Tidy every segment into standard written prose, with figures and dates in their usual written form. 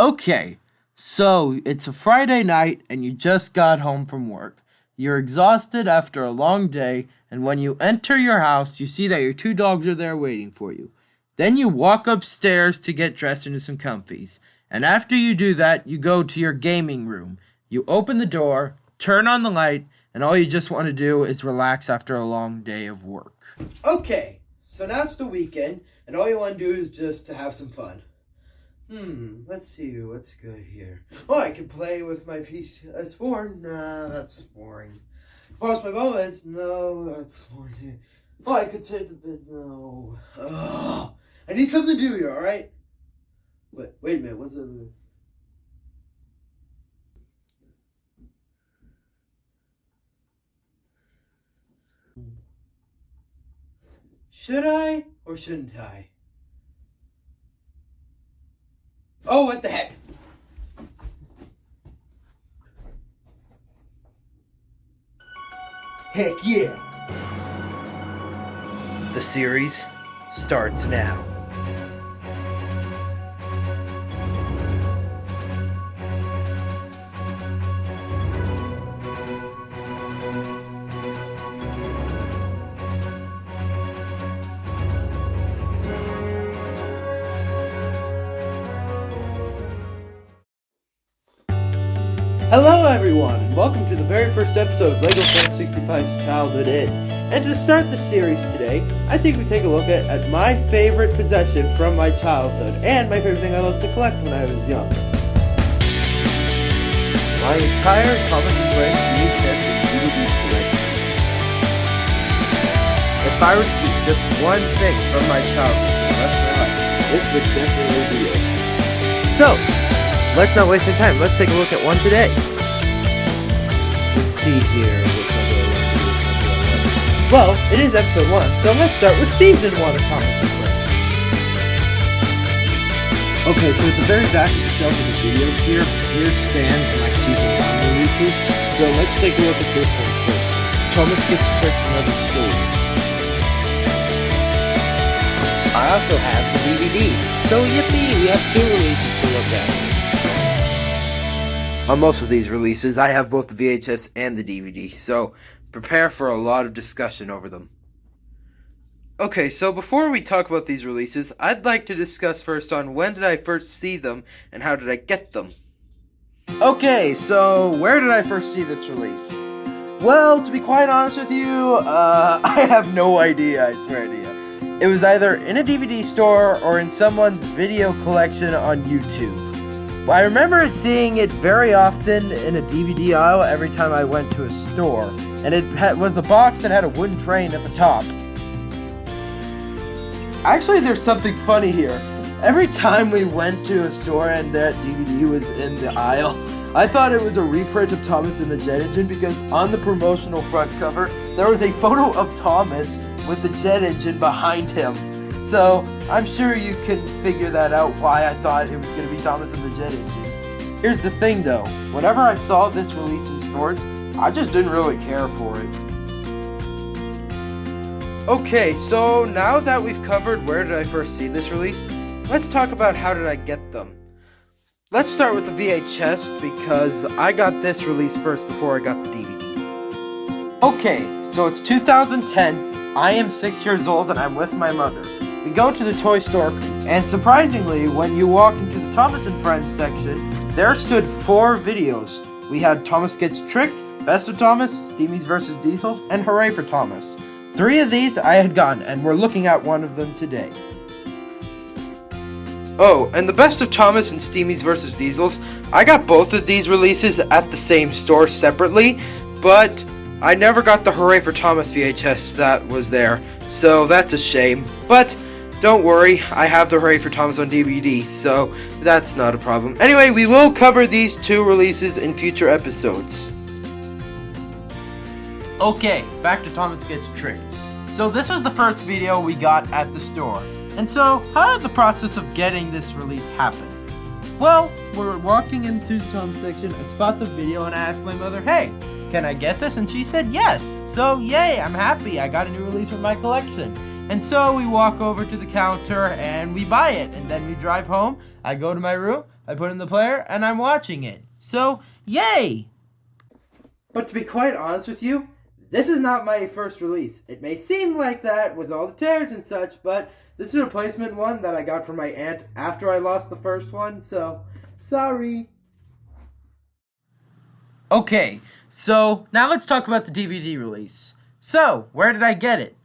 Okay, so it's a Friday night and you just got home from work. You're exhausted after a long day, and when you enter your house, you see that your two dogs are there waiting for you. Then you walk upstairs to get dressed into some comfies. And after you do that, you go to your gaming room. You open the door, turn on the light, and all you just want to do is relax after a long day of work. Okay, so now it's the weekend, and all you want to do is just to have some fun. Let's see what's good here. Oh, I can play with my PS4. Nah, that's boring. Pause my moments. No, that's boring. Oh, I could take the bed. No. Ugh. I need something to do here, alright? Wait a minute, what's that? Should I or shouldn't I? Oh, what the heck? Heck yeah! The series starts now. Hello everyone, and welcome to the very first episode of Legofan 65's Childhood Inn. And to start the series today, I think we take a look at my favorite possession from my childhood, and my favorite thing I loved to collect when I was young. My entire Thomas & Friends VHS and DVD collection. If I were to keep just one thing from my childhood for the rest of my life, this would definitely be it. So, let's not waste any time. Let's take a look at one today. Let's see here. Well, it is episode 1, so let's start with season 1 of Thomas & Friends. Okay, so at the very back of the shelf of the videos here stands my season 1 releases. So let's take a look at this one first. Thomas Gets Tricked in Other Stories. I also have the DVD. So yippee, we have 2 releases to look at. On most of these releases, I have both the VHS and the DVD, so prepare for a lot of discussion over them. Okay, so before we talk about these releases, I'd like to discuss first on when did I first see them and how did I get them. Okay, so where did I first see this release? Well, to be quite honest with you, I have no idea, I swear to you. It was either in a DVD store or in someone's video collection on YouTube. I remember seeing it very often in a DVD aisle every time I went to a store, and it was the box that had a wooden train at the top. Actually, there's something funny here. Every time we went to a store and that DVD was in the aisle, I thought it was a reprint of Thomas and the Jet Engine because on the promotional front cover, there was a photo of Thomas with the jet engine behind him. So, I'm sure you can figure that out why I thought it was going to be Thomas and the Jet Engine. Here's the thing though, whenever I saw this release in stores, I just didn't really care for it. Okay, so now that we've covered where did I first see this release, let's talk about how did I get them. Let's start with the VHS because I got this release first before I got the DVD. Okay, so it's 2010, I am 6 years old and I'm with my mother. We go to the toy store, and surprisingly, when you walk into the Thomas & Friends section, there stood 4 videos. We had Thomas Gets Tricked, Best of Thomas, Steamies vs. Diesels, and Hooray for Thomas. 3 of these I had gotten, and we're looking at one of them today. Oh, and the Best of Thomas and Steamies vs. Diesels, I got both of these releases at the same store separately, but I never got the Hooray for Thomas VHS that was there, so that's a shame. But don't worry, I have the Hooray for Thomas on DVD, so that's not a problem. Anyway, we will cover these 2 releases in future episodes. Okay, back to Thomas Gets Tricked. So this was the first video we got at the store. And so, how did the process of getting this release happen? Well, we're walking into the Thomas section, I spot the video and I ask my mother, hey, can I get this? And she said yes. So yay, I'm happy, I got a new release from my collection. And so we walk over to the counter and we buy it, and then we drive home. I go to my room, I put it in the player, and I'm watching it. So, yay! But to be quite honest with you, this is not my first release. It may seem like that with all the tears and such, but this is a replacement one that I got from my aunt after I lost the first one, so sorry. Okay, so now let's talk about the DVD release. So, where did I get it?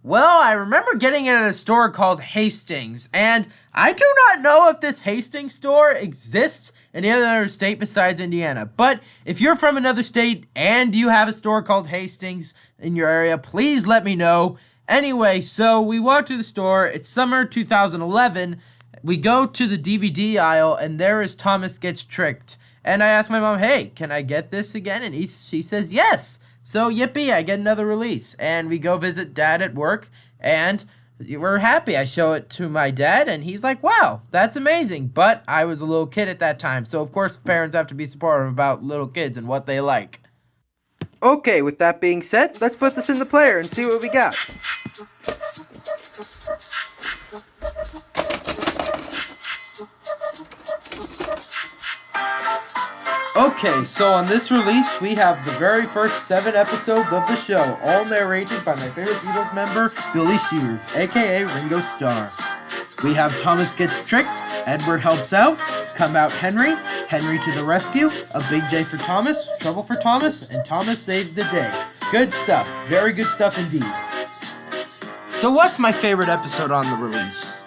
Well, I remember getting it at a store called Hastings, and I do not know if this Hastings store exists in any other state besides Indiana. But if you're from another state and you have a store called Hastings in your area, please let me know. Anyway, so we walk to the store. It's summer 2011. We go to the DVD aisle, and there is Thomas Gets Tricked. And I asked my mom, hey, can I get this again? And she says yes. So, yippee, I get another release. And we go visit Dad at work, and we're happy. I show it to my dad, and he's like, wow, that's amazing. But I was a little kid at that time, so of course parents have to be supportive about little kids and what they like. Okay, with that being said, let's put this in the player and see what we got. Okay, so on this release, we have the very first 7 episodes of the show, all narrated by my favorite Beatles member, Billy Shears, aka Ringo Starr. We have Thomas Gets Tricked, Edward Helps Out, Come Out Henry, Henry to the Rescue, A Big Day for Thomas, Trouble for Thomas, and Thomas Saved the Day. Good stuff. Very good stuff indeed. So what's my favorite episode on the release?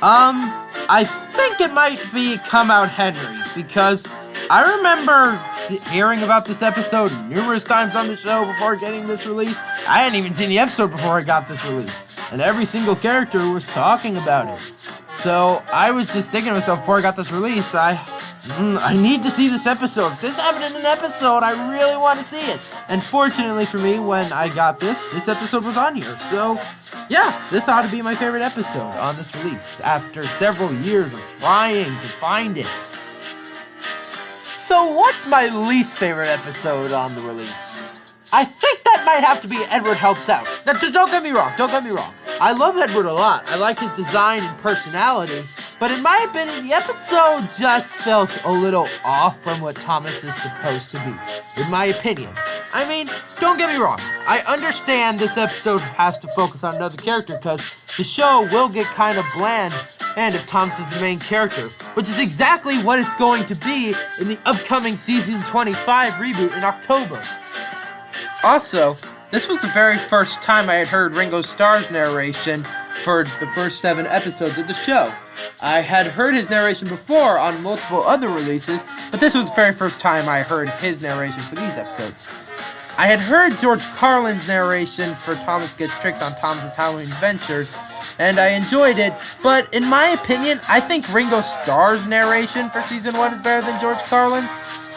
I think it might be Come Out Henry, because I remember hearing about this episode numerous times on the show before getting this release. I hadn't even seen the episode before I got this release, and every single character was talking about it. So I was just thinking to myself before I got this release, I need to see this episode. If this happened in an episode, I really want to see it. And fortunately for me, when I got this episode was on here. So yeah, this ought to be my favorite episode on this release after several years of trying to find it. So what's my least favorite episode on the release? I think that might have to be Edward Helps Out. Now, don't get me wrong. I love Edward a lot. I like his design and personality. But in my opinion, the episode just felt a little off from what Thomas is supposed to be. In my opinion. I mean, don't get me wrong. I understand this episode has to focus on another character because the show will get kind of bland and if Thomas is the main character, which is exactly what it's going to be in the upcoming Season 25 reboot in October. Also, this was the very first time I had heard Ringo Starr's narration for the first 7 episodes of the show. I had heard his narration before on multiple other releases, but this was the very first time I heard his narration for these episodes. I had heard George Carlin's narration for Thomas Gets Tricked on Thomas's Halloween Adventures, and I enjoyed it, but in my opinion, I think Ringo Starr's narration for Season 1 is better than George Carlin's,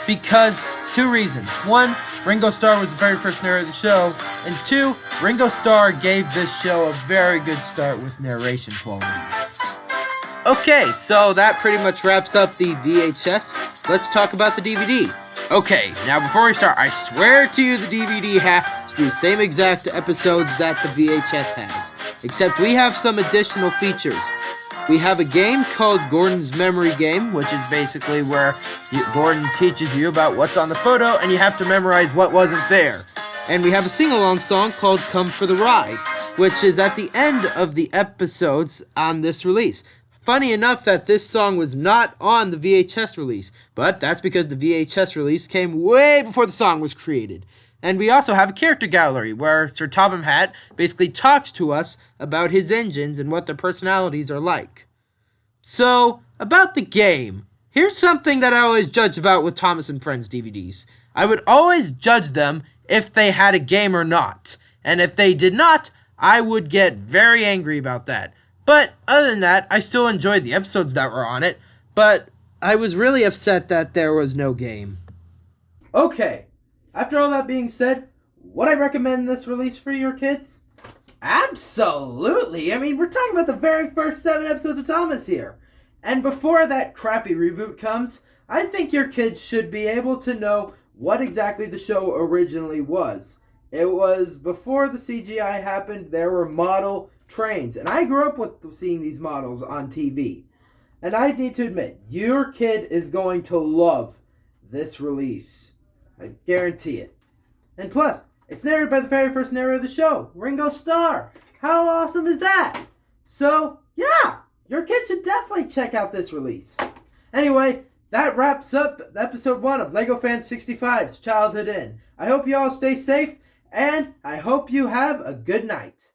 because 2 reasons. 1, Ringo Starr was the very first narrator of the show, and 2, Ringo Starr gave this show a very good start with narration quality. Okay, so that pretty much wraps up the VHS. Let's talk about the DVD. Okay, now before we start, I swear to you the DVD has the same exact episodes that the VHS has, except we have some additional features. We have a game called Gordon's Memory Game, which is basically where Gordon teaches you about what's on the photo, and you have to memorize what wasn't there. And we have a sing-along song called Come for the Ride, which is at the end of the episodes on this release. Funny enough that this song was not on the VHS release, but that's because the VHS release came way before the song was created. And we also have a character gallery where Sir Topham Hatt basically talks to us about his engines and what their personalities are like. So, about the game. Here's something that I always judge about with Thomas and Friends DVDs. I would always judge them if they had a game or not. And if they did not, I would get very angry about that. But other than that, I still enjoyed the episodes that were on it, but I was really upset that there was no game. Okay, after all that being said, would I recommend this release for your kids? Absolutely! I mean, we're talking about the very first 7 episodes of Thomas here. And before that crappy reboot comes, I think your kids should be able to know what exactly the show originally was. It was before the CGI happened, there were model trains, and I grew up with seeing these models on TV. And I need to admit, your kid is going to love this release. I guarantee it. And plus, it's narrated by the very first narrator of the show, Ringo Starr. How awesome is that? So, yeah, your kid should definitely check out this release. Anyway, that wraps up episode 1 of Legofan 65's Childhood Inn. I hope you all stay safe, and I hope you have a good night.